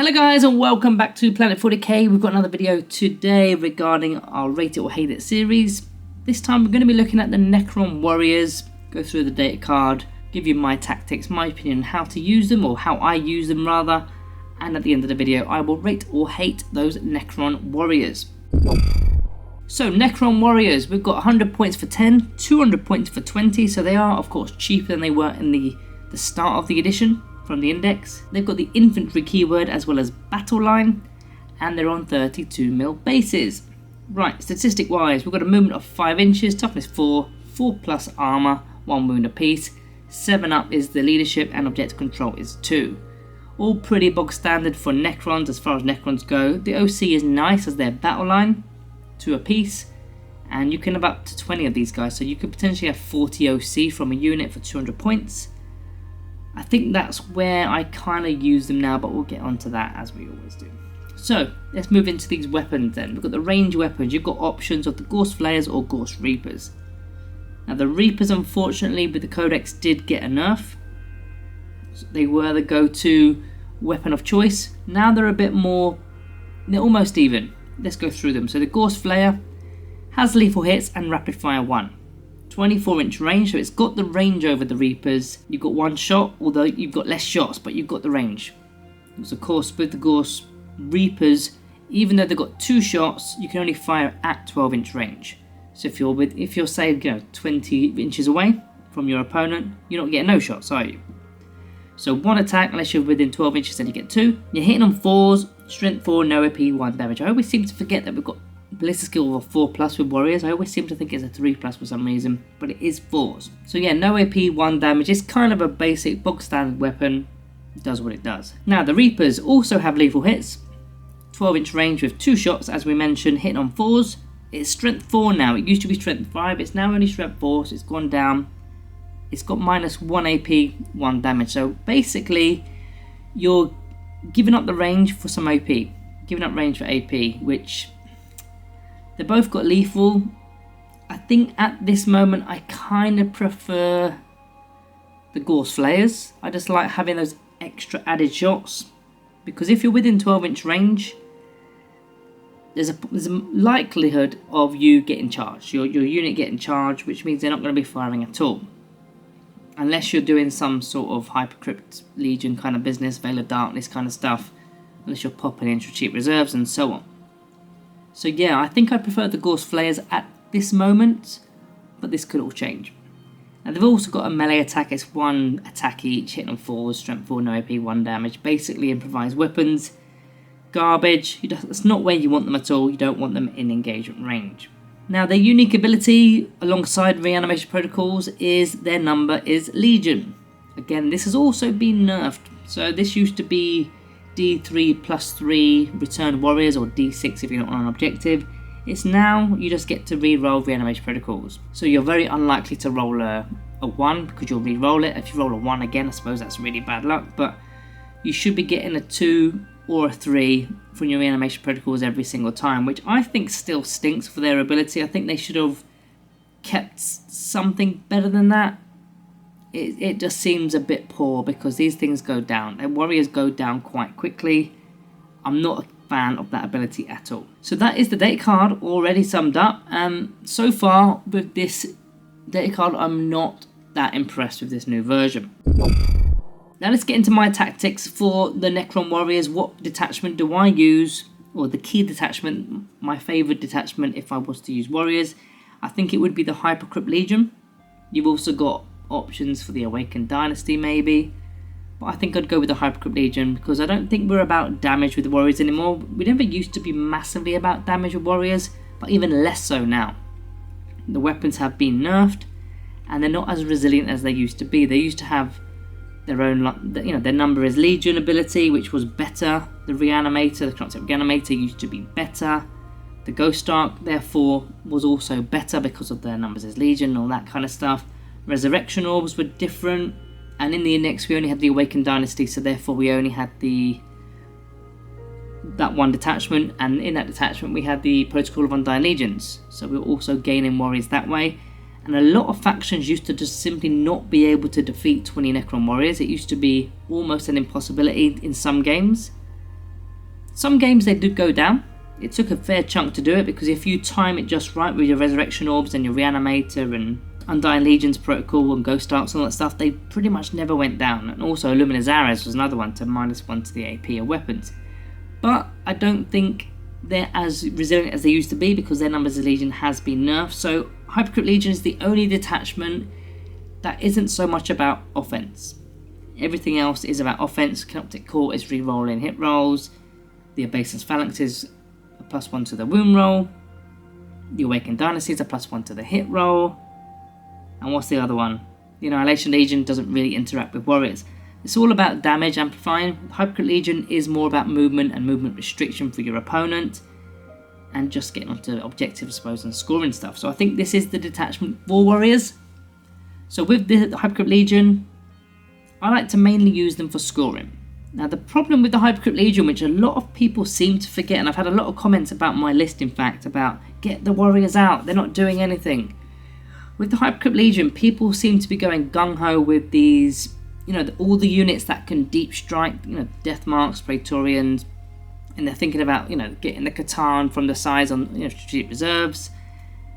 Hello guys and welcome back to Planet 40k. We've got another video today regarding our Rate It or Hate It series. This time we're going to be looking at the Necron warriors, go through the data card, give you my tactics, my opinion on how to use them, or how I use them rather, and at the end of the video I will rate or hate those Necron warriors. So Necron warriors, we've got 100 points for 10, 200 points for 20, so they are of course cheaper than they were in the start of the edition from the index. They've got the infantry keyword as well as battle line, and they're on 32mm bases. Right, statistic wise, we've got a movement of 5 inches, toughness 4, 4 plus armor, 1 wound apiece, 7 up is the leadership, and objective control is 2. All pretty bog standard for Necrons as far as Necrons go. The OC is nice as their battle line, 2 apiece, and you can have up to 20 of these guys, so you could potentially have 40 OC from a unit for 200 points. I think that's where I kind of use them now, but we'll get onto that as we always do. So let's move into these weapons then. We've got the range weapons. You've got options of the Gorse Flayers or Gorse Reapers. Now the Reapers, unfortunately, with the Codex did get a nerf. So they were the go-to weapon of choice. Now they're a bit more, they're almost even. Let's go through them. So the Gorse Flayer has lethal hits and rapid fire 1. 24-inch range, so it's got the range over the Reapers. You've got 1 shot, although you've got less shots, but you've got the range. Because of course with the Gorse Reapers, even though they've got 2 shots, you can only fire at 12-inch range. So if you're say 20 inches away from your opponent, you're not getting no shots, are you? So 1 attack, unless you're within 12 inches, then you get 2. You're hitting on 4s, strength 4, no AP, 1 damage. I always seem to forget that we've got ballistic skill of a 4+ with warriors. I always seem to think it's a 3+ for some reason, but it is 4s. So yeah, no AP, 1 damage. It's kind of a basic bog standard weapon. It does what it does. Now the Reapers also have lethal hits. 12-inch range with 2 shots, as we mentioned, hitting on 4s. It's strength 4 now. It used to be strength 5. It's now only strength 4, so it's gone down. It's got minus 1 AP, 1 damage. So basically, you're giving up the range for some AP. Giving up range for AP, which they both got lethal. I think at this moment I kind of prefer the Gorse Flayers. I just like having those extra added shots, because if you're within 12-inch range, there's a likelihood of you getting charged, your unit getting charged, which means they're not going to be firing at all. Unless you're doing some sort of Hypercrypt Legion kind of business, Veil of Darkness kind of stuff, unless you're popping in cheap reserves and so on. So yeah, I think I prefer the Gorse Flayers at this moment, but this could all change. And they've also got a melee attack. It's 1 attack each, hitting on 4s, strength 4, no AP, 1 damage. Basically improvised weapons. Garbage. That's not where you want them at all. You don't want them in engagement range. Now their unique ability alongside reanimation protocols is their number is Legion. Again, this has also been nerfed. So this used to be D3 plus 3 return warriors, or D6 if you're not on an objective. It's now you just get to re-roll reanimation protocols. So you're very unlikely to roll a 1 because you'll re-roll it. If you roll a 1 again, I suppose that's really bad luck, but you should be getting a 2 or a 3 from your reanimation protocols every single time, which I think still stinks for their ability. I think they should have kept something better than that. It just seems a bit poor, because these things go down. And warriors go down quite quickly. I'm not a fan of that ability at all. So that is the data card already summed up. So far with this data card, I'm not that impressed with this new version. Now let's get into my tactics for the Necron warriors. What detachment do I use? Or the key detachment, my favourite detachment if I was to use warriors. I think it would be the Hypercrypt Legion. You've also got options for the Awakened Dynasty maybe, but I think I'd go with the Hypercrypt Legion, because I don't think we're about damage with the warriors anymore. We never used to be massively about damage with warriors, but even less so now. The weapons have been nerfed and they're not as resilient as they used to be. They used to have their own, their number is Legion ability, which was better. The Reanimator, the Concept Reanimator used to be better. The Ghost Arc therefore was also better because of their numbers as Legion and all that kind of stuff. Resurrection Orbs were different, and in the index we only had the Awakened Dynasty, so therefore we only had that one detachment, and in that detachment we had the Protocol of Undying Legions, so we were also gaining warriors that way. And a lot of factions used to just simply not be able to defeat 20 Necron warriors. It used to be almost an impossibility in some games. Some games they did go down. It took a fair chunk to do it, because if you time it just right with your Resurrection Orbs and your Reanimator and Undying Legion's Protocol and Ghost Arcs and all that stuff, they pretty much never went down. And also Illumina Zares was another one to -1 to the AP of weapons. But I don't think they're as resilient as they used to be, because their Numbers of Legion has been nerfed. So Hypercrypt Legion is the only detachment that isn't so much about offense. Everything else is about offense. Canoptic Court is re-rolling hit rolls. The Obeisance Phalanx is a +1 to the wound roll. The Awakened Dynasty is a +1 to the hit roll. And what's the other one? The Annihilation Legion doesn't really interact with warriors. It's all about damage amplifying. Hypercrypt Legion is more about movement and movement restriction for your opponent, and just getting onto objectives, I suppose, and scoring stuff. So I think this is the detachment for warriors. So with the Hypercrypt Legion, I like to mainly use them for scoring. Now the problem with the Hypercrypt Legion, which a lot of people seem to forget, and I've had a lot of comments about my list, in fact, about get the warriors out, they're not doing anything. With the Hypercrypt Legion, people seem to be going gung-ho with these, all the units that can deep strike, Death Marks, Praetorians, and they're thinking about, getting the Catan from the sides on, strategic reserves,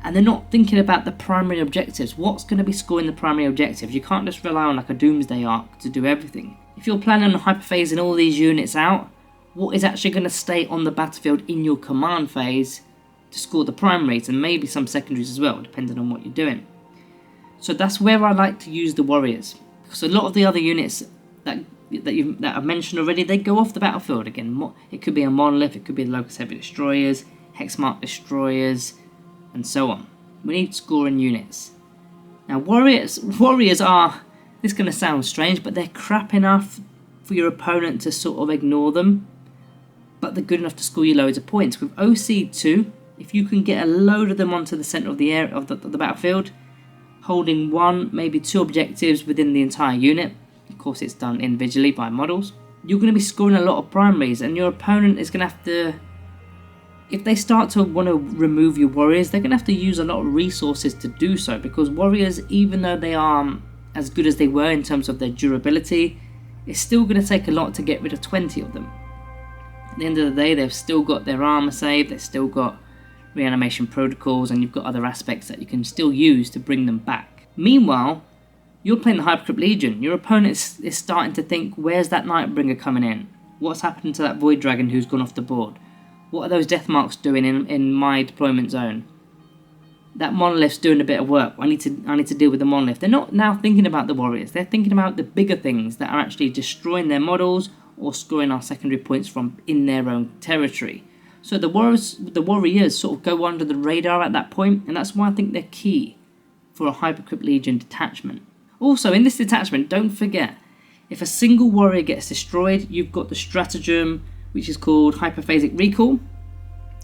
and they're not thinking about the primary objectives. What's going to be scoring the primary objectives? You can't just rely on like a Doomsday Arc to do everything. If you're planning on hyperphasing all these units out, what is actually going to stay on the battlefield in your command phase to score the primaries, and maybe some secondaries as well, depending on what you're doing. So that's where I like to use the warriors, because a lot of the other units that I've mentioned already, they go off the battlefield again. It could be a Monolith, it could be the Locust Heavy Destroyers, Hexmark Destroyers, and so on. We need scoring units. Now warriors are, this is going to sound strange, but they're crap enough for your opponent to sort of ignore them, but they're good enough to score you loads of points. With OC2, if you can get a load of them onto the centre of the area of the battlefield, holding 1, maybe 2 objectives within the entire unit, of course it's done individually by models, you're going to be scoring a lot of primaries, and your opponent is going to have to, if they start to want to remove your warriors, they're going to have to use a lot of resources to do so, because warriors, even though they are as good as they were in terms of their durability, it's still going to take a lot to get rid of 20 of them. At the end of the day, they've still got their armor save, they've still got reanimation protocols, and you've got other aspects that you can still use to bring them back. Meanwhile, you're playing the Hypercrypt Legion. Your opponent is starting to think, where's that Nightbringer coming in? What's happened to that Void Dragon who's gone off the board? What are those Death Marks doing in my deployment zone? That Monolith's doing a bit of work. I need to deal with the Monolith. They're not now thinking about the warriors. They're thinking about the bigger things that are actually destroying their models or scoring our secondary points from in their own territory. So the warriors sort of go under the radar at that point, and that's why I think they're key for a Hypercrypt Legion detachment. Also, in this detachment, don't forget, if a single warrior gets destroyed, you've got the stratagem, which is called Hyperphasic Recall,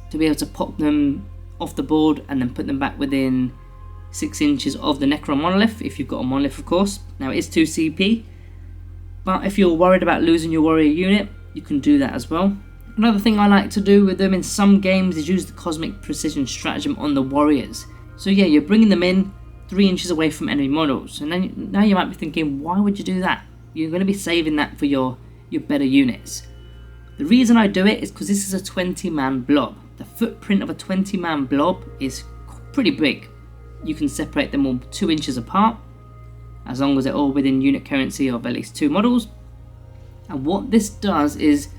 to be able to pop them off the board and then put them back within 6 inches of the Necron Monolith, if you've got a Monolith, of course. Now, it is 2 CP, but if you're worried about losing your warrior unit, you can do that as well. Another thing I like to do with them in some games is use the Cosmic Precision Stratagem on the warriors. So yeah, you're bringing them in 3 inches away from enemy models, and then now you might be thinking, why would you do that? You're going to be saving that for your better units. The reason I do it is because this is a 20-man blob. The footprint of a 20-man blob is pretty big. You can separate them all 2 inches apart, as long as they're all within unit currency of at least 2 models. And what this does is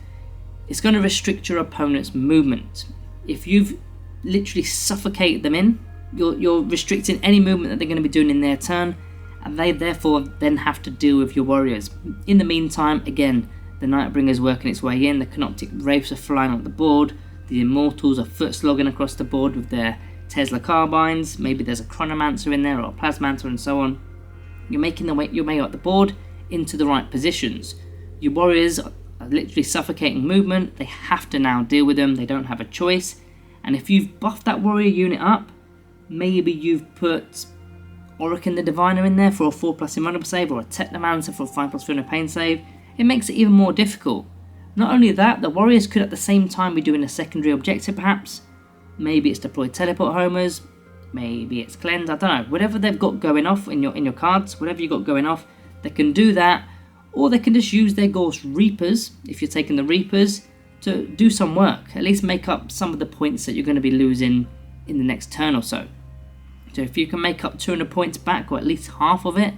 it's going to restrict your opponent's movement. If you've literally suffocated them in, you're restricting any movement that they're going to be doing in their turn, and they therefore then have to deal with your warriors. In the meantime, again, the Nightbringer's working its way in, the Canoptic Wraiths are flying on the board, the Immortals are foot slogging across the board with their Tesla carbines, maybe there's a Chronomancer in there or a Plasmancer and so on. You're making your way up the board into the right positions. Your warriors are literally suffocating movement, they have to now deal with them, they don't have a choice. And if you've buffed that warrior unit up, maybe you've put Orokin the Diviner in there for a 4+ invulnerable save, or a Technomancer for a 5+ Fear and Pain save, it makes it even more difficult. Not only that, the warriors could at the same time be doing a secondary objective perhaps. Maybe it's deploy teleport homers, maybe it's cleanse, I don't know. Whatever they've got going off in your cards, whatever you've got going off, they can do that. Or they can just use their Ghost Reapers, if you're taking the Reapers, to do some work, at least make up some of the points that you're going to be losing in the next turn or so. So if you can make up 200 points back, or at least half of it,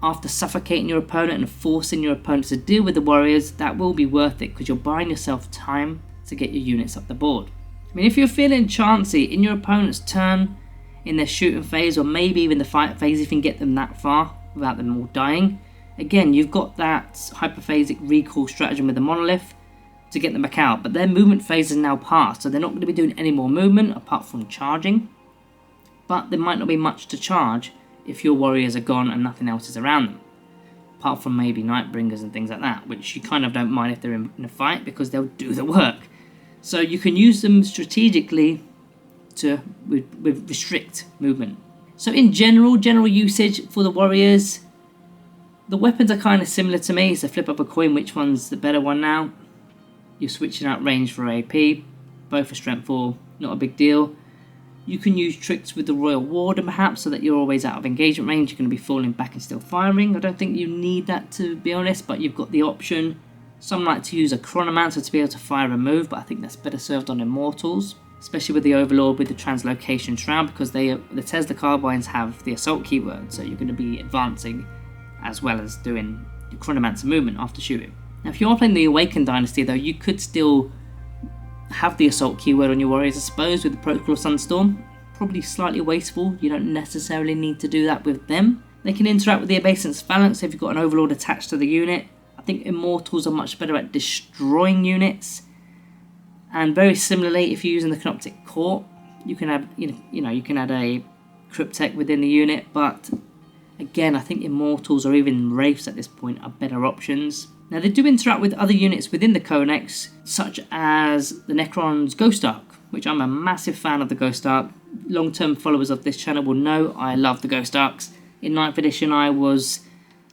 after suffocating your opponent and forcing your opponent to deal with the warriors, that will be worth it, because you're buying yourself time to get your units up the board. I mean, if you're feeling chancy in your opponent's turn, in their shooting phase, or maybe even the fight phase, if you can get them that far without them all dying, again, you've got that hyperphasic recall stratagem with the monolith to get them back out, but their movement phase is now past, so they're not going to be doing any more movement apart from charging. But there might not be much to charge if your warriors are gone and nothing else is around them, apart from maybe Nightbringers and things like that, which you kind of don't mind if they're in a fight because they'll do the work. So you can use them strategically to restrict movement. So in general usage for the warriors, the weapons are kind of similar to me. It's a flip up a coin which one's the better one now. You're switching out range for AP, both for strength 4, not a big deal. You can use tricks with the Royal Warden perhaps, so that you're always out of engagement range. You're going to be falling back and still firing. I don't think you need that, to be honest, but you've got the option. Some like to use a Chronomancer to be able to fire and move, but I think that's better served on Immortals, especially with the Overlord with the Translocation Shroud, because the Tesla Carbines have the Assault keyword, so you're going to be advancing as well as doing the Chronomancer movement after shooting. Now if you are playing the Awakened Dynasty though, you could still have the Assault keyword on your warriors, I suppose, with the Protocol of Sunstorm. Probably slightly wasteful, you don't necessarily need to do that with them. They can interact with the Obeisance Phalanx if you've got an Overlord attached to the unit. I think Immortals are much better at destroying units. And very similarly, if you're using the Canoptic Court, you can add, you can add a Cryptek within the unit, but again, I think Immortals or even Wraiths at this point are better options. Now they do interact with other units within the Codex, such as the Necron's Ghost Arc, which I'm a massive fan of the Ghost Arc. Long-term followers of this channel will know I love the Ghost Arcs. In 9th edition I was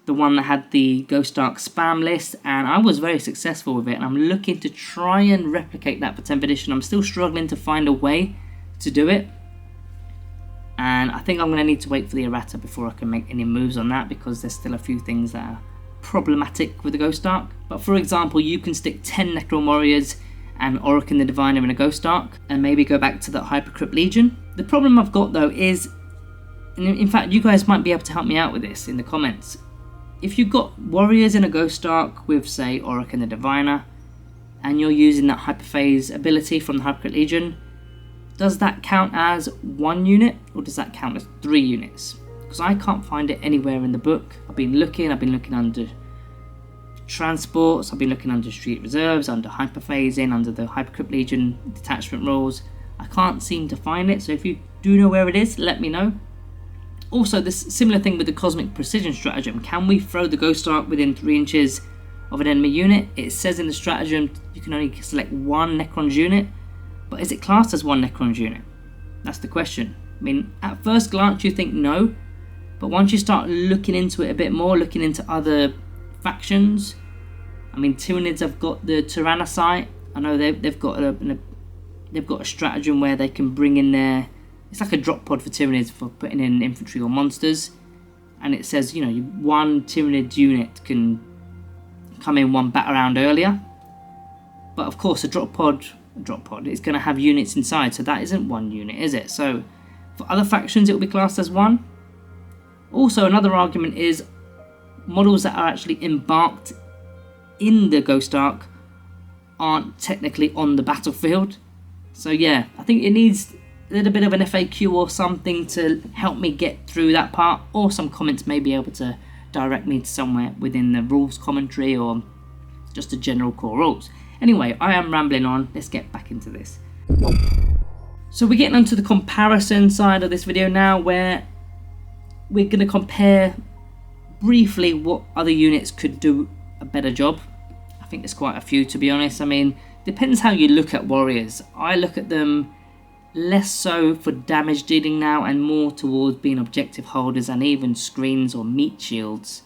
the one that had the Ghost Arc spam list, and I was very successful with it, and I'm looking to try and replicate that for 10th edition. I'm still struggling to find a way to do it, and I think I'm going to need to wait for the errata before I can make any moves on that, because there's still a few things that are problematic with the Ghost Arc. But for example, you can stick 10 Necron Warriors and Orokin the Diviner in a Ghost Arc, and maybe go back to that Hypercrypt Legion. The problem I've got though is, and in fact you guys might be able to help me out with this in the comments, if you've got warriors in a Ghost Arc with, say, Orokin the Diviner, and you're using that Hyperphase ability from the Hypercrypt Legion, does that count as 1 unit, or does that count as 3 units? Because I can't find it anywhere in the book. I've been looking under transports, I've been looking under street reserves, under hyperphasing, under the Hypercrypt Legion detachment rules. I can't seem to find it, so if you do know where it is, let me know. Also, this similar thing with the Cosmic Precision stratagem. Can we throw the Ghost Arc within 3 inches of an enemy unit? It says in the stratagem you can only select 1 Necron's unit, but is it classed as 1 Necron's unit? That's the question. I mean, at first glance you think no, but once you start looking into it a bit more, looking into other factions, I mean, Tyranids have got the Tyrannocyte. I know they've got a stratagem where they can bring in their, it's like a drop pod for Tyranids for putting in infantry or monsters, and it says, you know, 1 Tyranid unit can come in 1 battle round earlier. But of course, a drop pod is going to have units inside, so that isn't 1 unit, is it? So for other factions, it will be classed as 1. Also, another argument is models that are actually embarked in the Ghost Arc aren't technically on the battlefield. So yeah, I think it needs a little bit of an FAQ or something to help me get through that part, or some comments may be able to direct me to somewhere within the rules commentary or just the general core rules. Anyway, I am rambling on, let's get back into this. So we're getting onto the comparison side of this video now, where we're going to compare briefly what other units could do a better job. I think there's quite a few, to be honest. I mean, depends how you look at warriors. I look at them less so for damage dealing now, and more towards being objective holders and even screens or meat shields.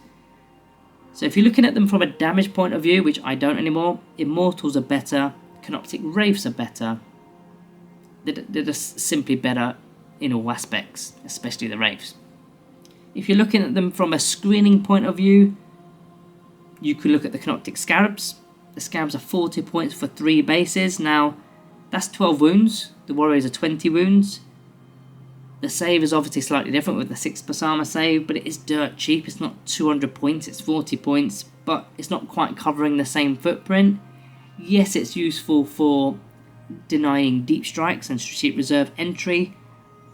So if you're looking at them from a damage point of view, which I don't anymore, Immortals are better, Canoptic Wraiths are better. They're just simply better in all aspects, especially the Wraiths. If you're looking at them from a screening point of view, you could look at the Canoptic Scarabs, The Scabs are 40 points for 3 bases. Now, that's 12 wounds. The Warriors are 20 wounds. The save is obviously slightly different with the 6+ armor save, but it is dirt cheap. It's not 200 points, it's 40 points, but it's not quite covering the same footprint. Yes, it's useful for denying deep strikes and strategic reserve entry,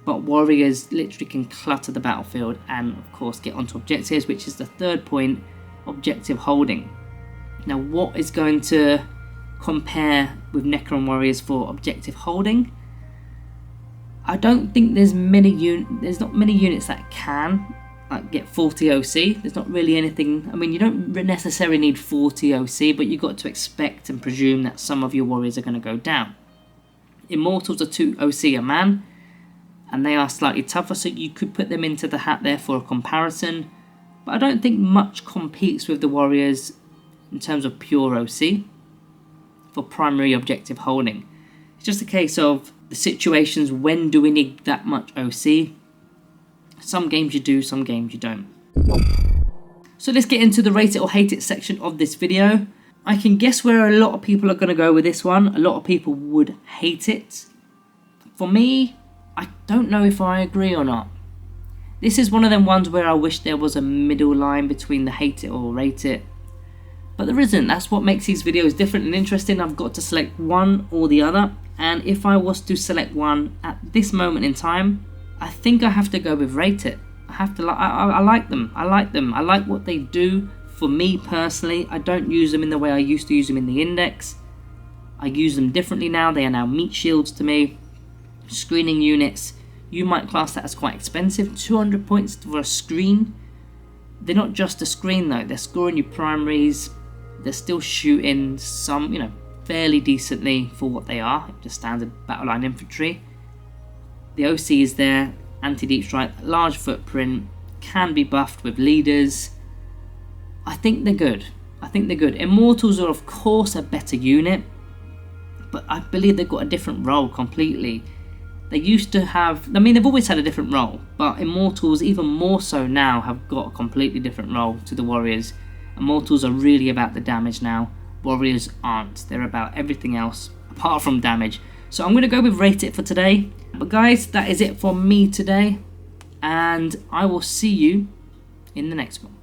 but Warriors literally can clutter the battlefield and of course get onto objectives, which is the third point, objective holding. Now, what is going to compare with Necron Warriors for objective holding? I don't think there's not many units that can get 40 OC. There's not really anything. I mean, you don't necessarily need 40 OC, but you've got to expect and presume that some of your warriors are going to go down. Immortals are 2 OC a man, and they are slightly tougher, so you could put them into the hat there for a comparison. But I don't think much competes with the warriors in terms of pure OC for primary objective holding. It's just a case of the situations, when do we need that much OC? Some games you do, some games you don't. So let's get into the rate it or hate it section of this video. I can guess where a lot of people are going to go with this one. A lot of people would hate it. For me, I don't know if I agree or not. This is one of them ones where I wish there was a middle line between the hate it or rate it. But there isn't. That's what makes these videos different and interesting. I've got to select one or the other. And if I was to select one at this moment in time, I think I have to go with rate it. I like them. I like what they do. For me personally, I don't use them in the way I used to use them in the index. I use them differently now. They are now meat shields to me. Screening units, you might class that as quite expensive. 200 points for a screen. They're not just a screen though. They're scoring your primaries. They're still shooting some, fairly decently for what they are, just standard battle line infantry. The OC is there, anti-deep strike, large footprint, can be buffed with leaders. I think they're good. Immortals are of course a better unit, but I believe they've got a different role completely. They used to have, they've always had a different role, but Immortals even more so now have got a completely different role to the Warriors. Immortals are really about the damage now. Warriors aren't. They're about everything else apart from damage. So I'm going to go with rate it for today. But guys, that is it for me today. And I will see you in the next one.